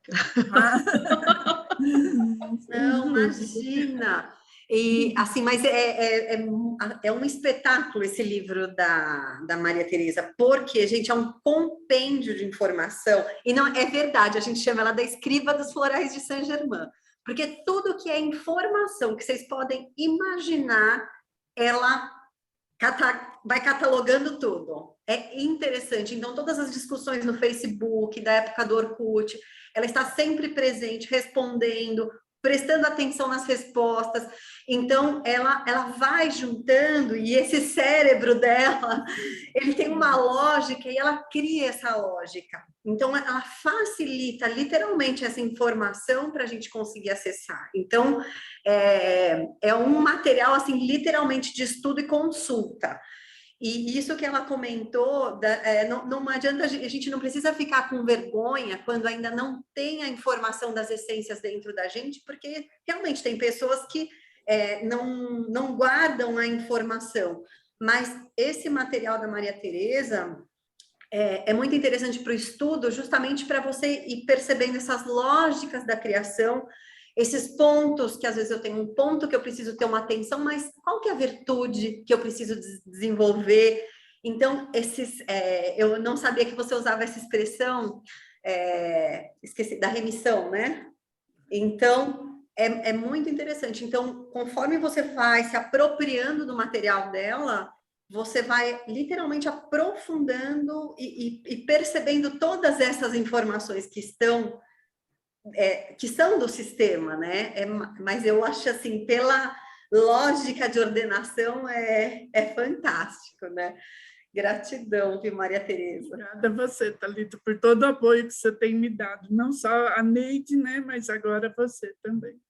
Não, imagina. E assim, mas é um espetáculo esse livro da Maria Tereza, porque, gente, é um compêndio de informação, e não é verdade, a gente chama ela da escriva dos florais de Saint-Germain, porque tudo que é informação que vocês podem imaginar ela vai catalogando tudo. É interessante. Então, todas as discussões no Facebook, da época do Orkut, ela está sempre presente, respondendo, prestando atenção nas respostas. Então, ela vai juntando, e esse cérebro dela, ele tem uma lógica, e ela cria essa lógica. Então, ela facilita, literalmente, essa informação para a gente conseguir acessar. Então, é um material, assim, literalmente de estudo e consulta. E isso que ela comentou, não adianta, a gente não precisa ficar com vergonha quando ainda não tem a informação das essências dentro da gente, porque realmente tem pessoas que não guardam a informação. Mas esse material da Maria Tereza é muito interessante para o estudo, justamente para você ir percebendo essas lógicas da criação, esses pontos que às vezes eu tenho um ponto que eu preciso ter uma atenção, mas qual que é a virtude que eu preciso desenvolver? Então, eu não sabia que você usava essa expressão, esqueci, da remissão, né? Então, é muito interessante. Então, conforme você vai se apropriando do material dela, você vai literalmente aprofundando e percebendo todas essas informações que são do sistema, né? Mas eu acho assim, pela lógica de ordenação, é fantástico, né? Gratidão, viu, Maria Tereza? Obrigada a você, Thalita, por todo o apoio que você tem me dado. Não só a Neide, né, mas agora você também.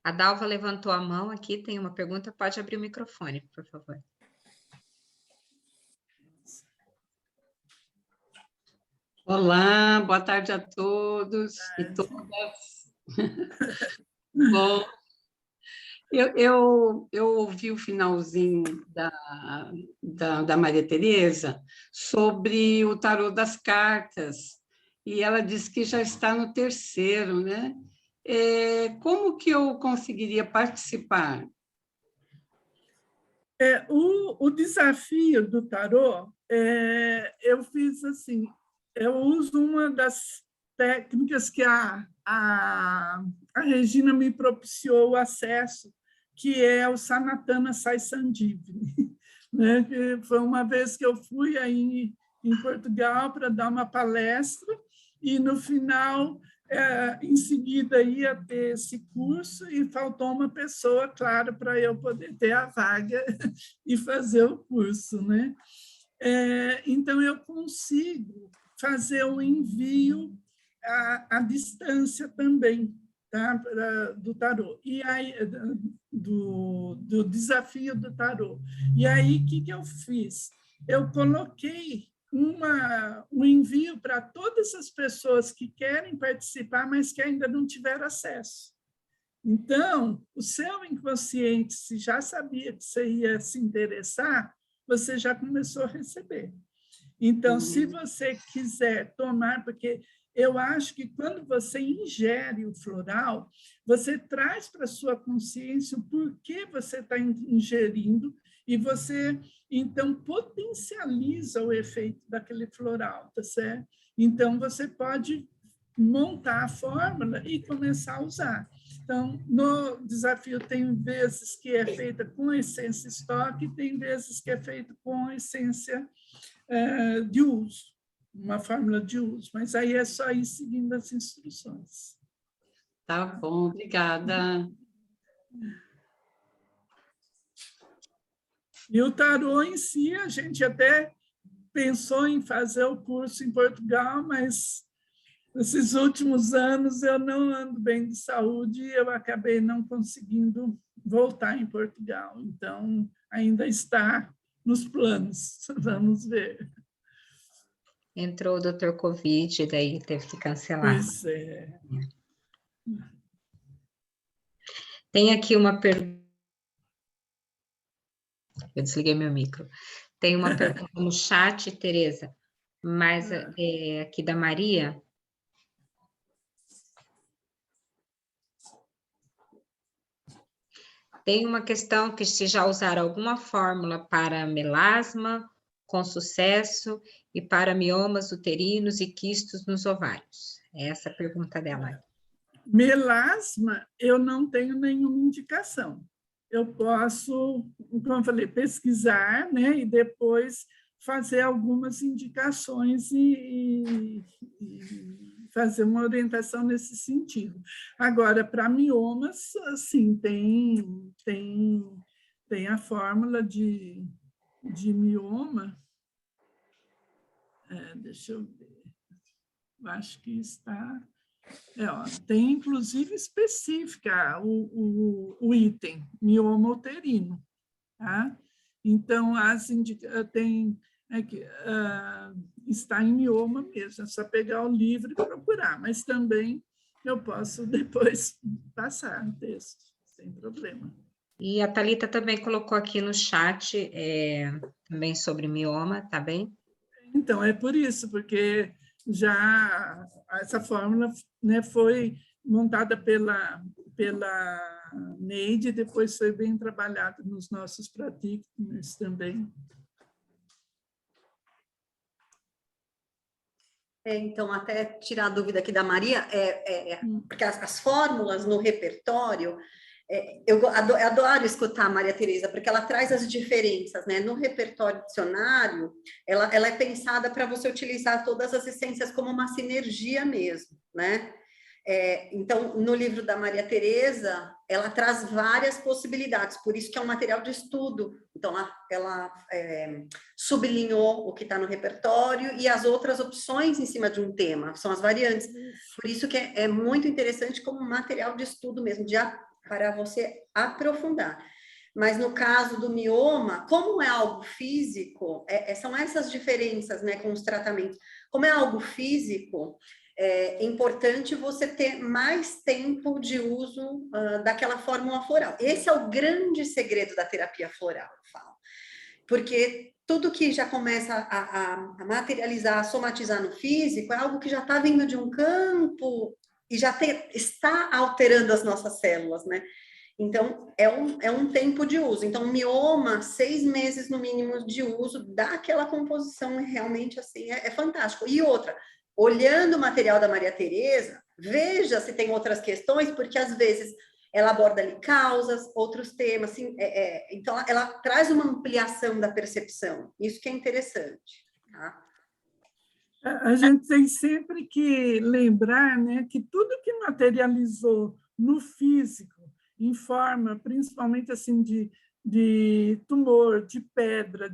A Dalva levantou a mão aqui, tem uma pergunta, pode abrir o microfone, por favor. Olá, boa tarde a todos e todas. Bom, eu ouvi o finalzinho da Maria Tereza sobre o tarô das cartas, e ela disse que já está no terceiro, né? Como que eu conseguiria participar? O desafio do tarô, eu fiz assim, eu uso uma das técnicas que a Regina me propiciou o acesso, que é o Sanatana Sai Sandivini, né? Que foi uma vez que eu fui aí em Portugal para dar uma palestra, e no final, em seguida, ia ter esse curso, e faltou uma pessoa, claro, para eu poder ter a vaga e fazer o curso, né? Então, eu consigo fazer o envio à distância também, tá? Do tarô, e aí, do desafio do tarô. E aí, o que eu fiz? Eu coloquei um envio para todas as pessoas que querem participar, mas que ainda não tiveram acesso. Então, o seu inconsciente, se já sabia que você ia se interessar, você já começou a receber. Então, se você quiser tomar, porque eu acho que quando você ingere o floral, você traz para a sua consciência o porquê você está ingerindo, e você, então, potencializa o efeito daquele floral, tá certo? Então, você pode montar a fórmula e começar a usar. Então, no desafio, tem vezes que é feita com essência estoque, tem vezes que é feito com essência de uso, uma fórmula de uso, mas aí é só ir seguindo as instruções. Tá bom, obrigada. E o tarô em si, a gente até pensou em fazer o curso em Portugal, mas nesses últimos anos eu não ando bem de saúde, e eu acabei não conseguindo voltar em Portugal. Então, ainda está nos planos, vamos ver. Entrou o Dr. Covid, daí teve que cancelar. Pois é. Tem aqui uma pergunta. Eu desliguei meu micro. Tem uma pergunta no chat, Tereza, mas aqui da Maria. Tem uma questão que se já usaram alguma fórmula para melasma com sucesso e para miomas uterinos e quistos nos ovários. É essa a pergunta dela. Melasma, eu não tenho nenhuma indicação. Eu posso, como eu falei, pesquisar, né, e depois fazer algumas indicações e fazer uma orientação nesse sentido. Agora, para miomas, assim, tem a fórmula de mioma. Deixa eu ver. Eu acho que está... tem, inclusive, específica o item, mioma uterino. Tá? Então, tem aqui, está em mioma mesmo, é só pegar o livro e procurar, mas também eu posso depois passar o texto, sem problema. E a Thalita também colocou aqui no chat também sobre mioma, tá bem? Então, é por isso, porque já essa fórmula, né, foi montada pela Neide, depois foi bem trabalhada nos nossos practitioners também. Então, até tirar a dúvida aqui da Maria, porque as fórmulas no repertório, eu adoro escutar a Maria Tereza, porque ela traz as diferenças, né? No repertório dicionário, ela é pensada para você utilizar todas as essências como uma sinergia mesmo, né? Então, no livro da Maria Tereza, ela traz várias possibilidades, por isso que é um material de estudo. Então, ela sublinhou o que está no repertório e as outras opções em cima de um tema, são as variantes. Por isso que é muito interessante como material de estudo mesmo, para você aprofundar. Mas no caso do mioma, como é algo físico, são essas diferenças, né, com os tratamentos. Como é algo físico, é importante você ter mais tempo de uso daquela fórmula floral. Esse é o grande segredo da terapia floral, eu falo. Porque tudo que já começa a materializar, a somatizar no físico, é algo que já está vindo de um campo e já está alterando as nossas células, né? Então, é um tempo de uso. Então, mioma, 6 meses no mínimo de uso daquela composição, realmente, assim, é fantástico. E outra, olhando o material da Maria Tereza, veja se tem outras questões, porque às vezes ela aborda ali causas, outros temas, assim, então ela traz uma ampliação da percepção, isso que é interessante. Tá? A gente tem sempre que lembrar, né, que tudo que materializou no físico, em forma, principalmente assim, de tumor, de pedra,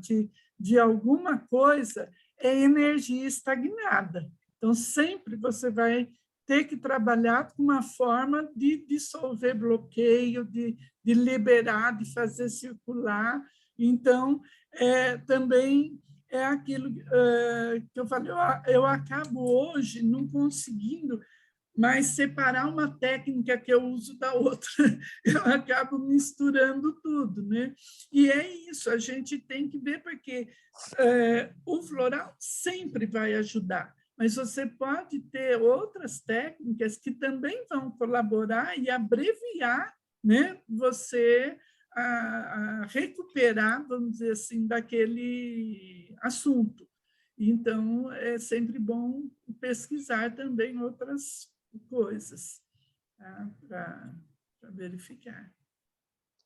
de alguma coisa, é energia estagnada. Então, sempre você vai ter que trabalhar com uma forma de dissolver bloqueio, de liberar, de fazer circular. Então, também é aquilo que eu falei, eu acabo hoje não conseguindo mais separar uma técnica que eu uso da outra, eu acabo misturando tudo, né? E é isso, a gente tem que ver, porque o floral sempre vai ajudar, mas você pode ter outras técnicas que também vão colaborar e abreviar, né, você a recuperar, vamos dizer assim, daquele assunto. Então, é sempre bom pesquisar também outras coisas, tá? Para verificar.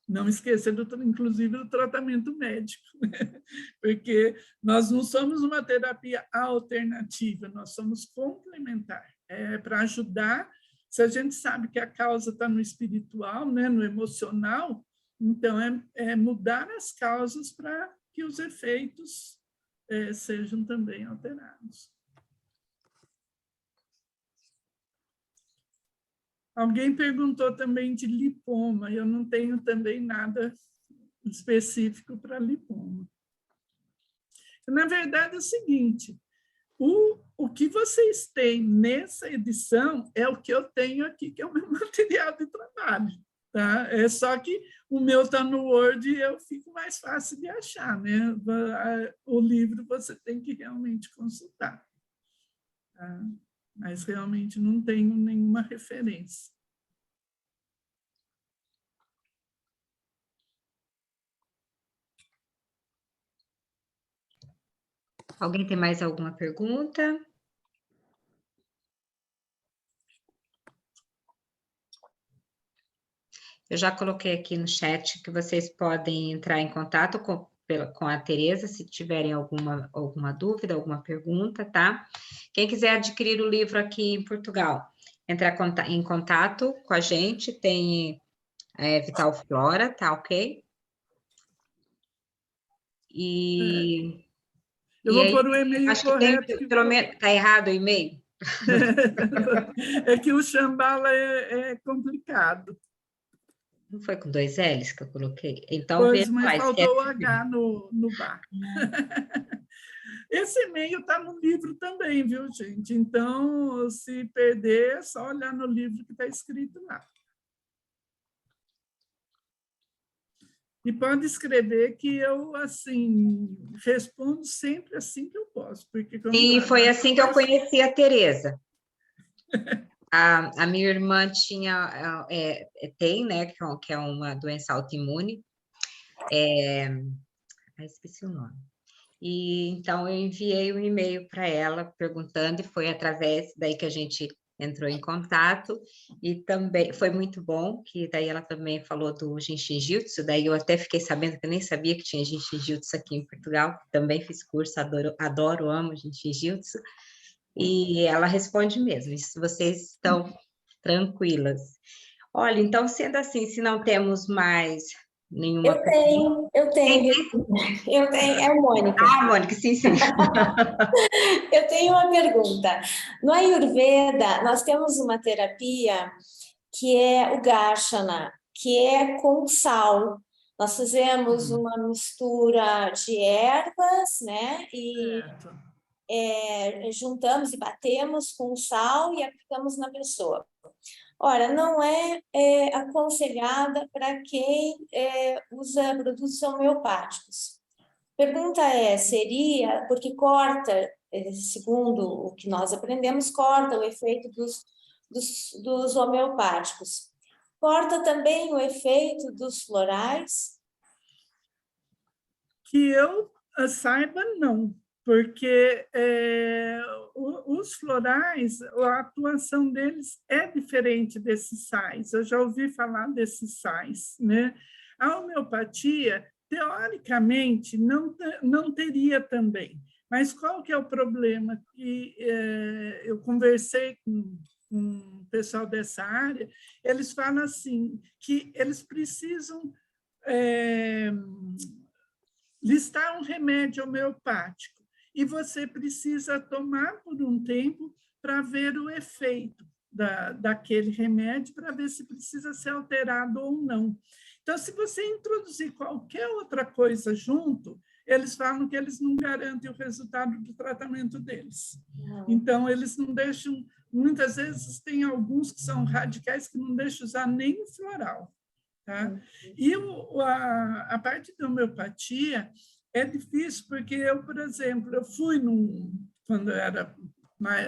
Não esquecer, inclusive, do tratamento médico, né? Porque nós não somos uma terapia alternativa, nós somos complementar. É para ajudar, se a gente sabe que a causa está no espiritual, né, no emocional, então é mudar as causas para que os efeitos sejam também alterados. Alguém perguntou também de lipoma, eu não tenho também nada específico para lipoma. Na verdade, é o seguinte, o que vocês têm nessa edição é o que eu tenho aqui, que é o meu material de trabalho. Tá? É só que o meu está no Word e eu fico mais fácil de achar, né? O livro você tem que realmente consultar. Tá? Mas realmente não tenho nenhuma referência. Alguém tem mais alguma pergunta? Eu já coloquei aqui no chat que vocês podem entrar em contato com a Tereza, se tiverem alguma dúvida, alguma pergunta, tá? Quem quiser adquirir o livro aqui em Portugal, entrar em contato com a gente, tem Vital Flora, tá ok? Eu vou pôr o e-mail acho correto. Que tem, pelo menos, tá errado o e-mail? É que o Shambhala é complicado. Não foi com 2 L's que eu coloquei? Então, Pois, mas faltou o H no bar. Esse e-mail está no livro também, viu, gente? Então, se perder, é só olhar no livro que está escrito lá. E pode escrever que eu, assim, respondo sempre assim que eu posso. Porque sim, foi assim que eu conheci a Tereza. A minha irmã tem, né, que é uma doença autoimune. Esqueci o nome. E então eu enviei um e-mail para ela perguntando, e foi através daí que a gente entrou em contato, e também foi muito bom, que daí ela também falou do Jinshin Jutsu, daí eu até fiquei sabendo que eu nem sabia que tinha Jinshin Jutsu aqui em Portugal, também fiz curso, adoro, amo Jinshin Jutsu, e ela responde mesmo, isso vocês estão tranquilas. Olha, então, sendo assim, se não temos mais nenhuma Eu tenho, é a Mônica. Ah, Mônica, sim. Eu tenho uma pergunta. No Ayurveda, nós temos uma terapia que é o Darshana, que é com sal. Nós fazemos uma mistura de ervas, né? E juntamos e batemos com sal e aplicamos na pessoa. Ora, não é aconselhada para quem usa produtos homeopáticos. Pergunta seria, porque corta, segundo o que nós aprendemos, corta o efeito dos homeopáticos. Corta também o efeito dos florais? Que eu saiba, não. Porque os florais, a atuação deles é diferente desses sais. Eu já ouvi falar desses sais, né? A homeopatia, teoricamente, não teria também. Mas qual que é o problema? Que eu conversei com o pessoal dessa área, eles falam assim, que eles precisam listar um remédio homeopático, e você precisa tomar por um tempo para ver o efeito daquele remédio, para ver se precisa ser alterado ou não. Então, se você introduzir qualquer outra coisa junto, eles falam que eles não garantem o resultado do tratamento deles. Então, eles não deixam... Muitas vezes, tem alguns que são radicais que não deixam usar nem o floral. Tá? E a parte da homeopatia é difícil, porque eu, por exemplo, eu fui quando eu era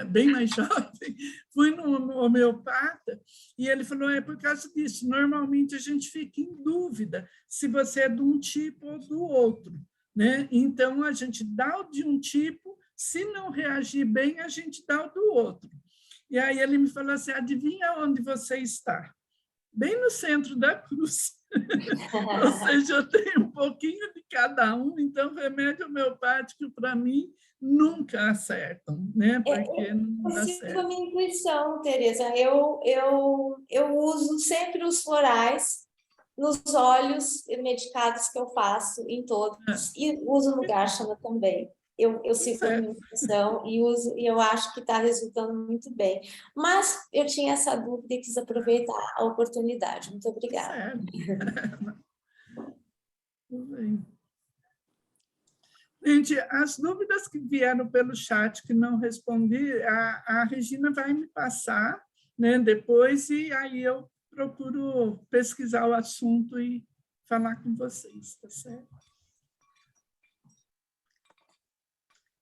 bem mais jovem, fui num homeopata, e ele falou, é por causa disso, normalmente a gente fica em dúvida se você é de um tipo ou do outro, né? Então, a gente dá o de um tipo, se não reagir bem, a gente dá o do outro. E aí ele me falou assim, adivinha onde você está? Bem no centro da cruz. Ou seja, eu tenho um pouquinho de cada um, então remédio homeopático, para mim, nunca acertam, né? Porque não dá certo. Eu sigo a minha intuição, Tereza. Eu uso sempre os florais nos óleos medicados que eu faço, em todos, e uso no Darshana também. Eu sigo a minha intuição e uso, e eu acho que está resultando muito bem. Mas eu tinha essa dúvida e quis aproveitar a oportunidade. Muito obrigada. Tudo bem. Gente, as dúvidas que vieram pelo chat que não respondi, a Regina vai me passar, né, depois, e aí eu procuro pesquisar o assunto e falar com vocês, tá certo?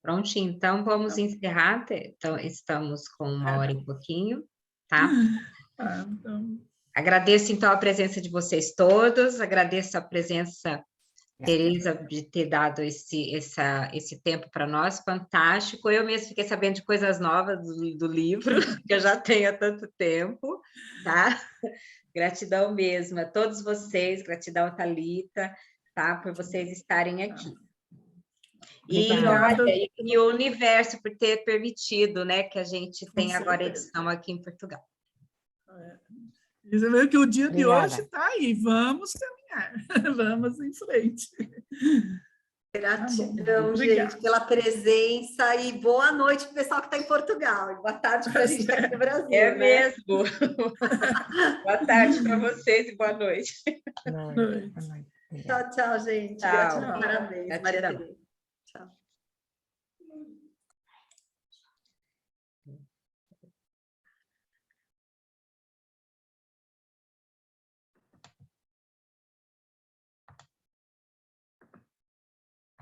Prontinho, então vamos encerrar. Então, estamos com 1h e pouquinho, tá? Então... Agradeço, então, a presença de vocês todos, agradeço a presença Tereza, de ter dado esse tempo para nós, fantástico. Eu mesmo fiquei sabendo de coisas novas do livro, que eu já tenho há tanto tempo, tá? Gratidão mesmo a todos vocês, gratidão a Thalita, tá? Por vocês estarem aqui. E o universo por ter permitido, né, que a gente tenha agora edição aqui em Portugal. Você vê que o dia de hoje está aí, vamos caminhar, vamos em frente. Gratidão, gente, pela presença e boa noite para o pessoal que está em Portugal. E boa tarde para a gente que está aqui no Brasil. É mesmo. Boa tarde para vocês e boa noite. Tchau, tchau, gente. Tchau. Gratidão, parabéns, Maria Tereza.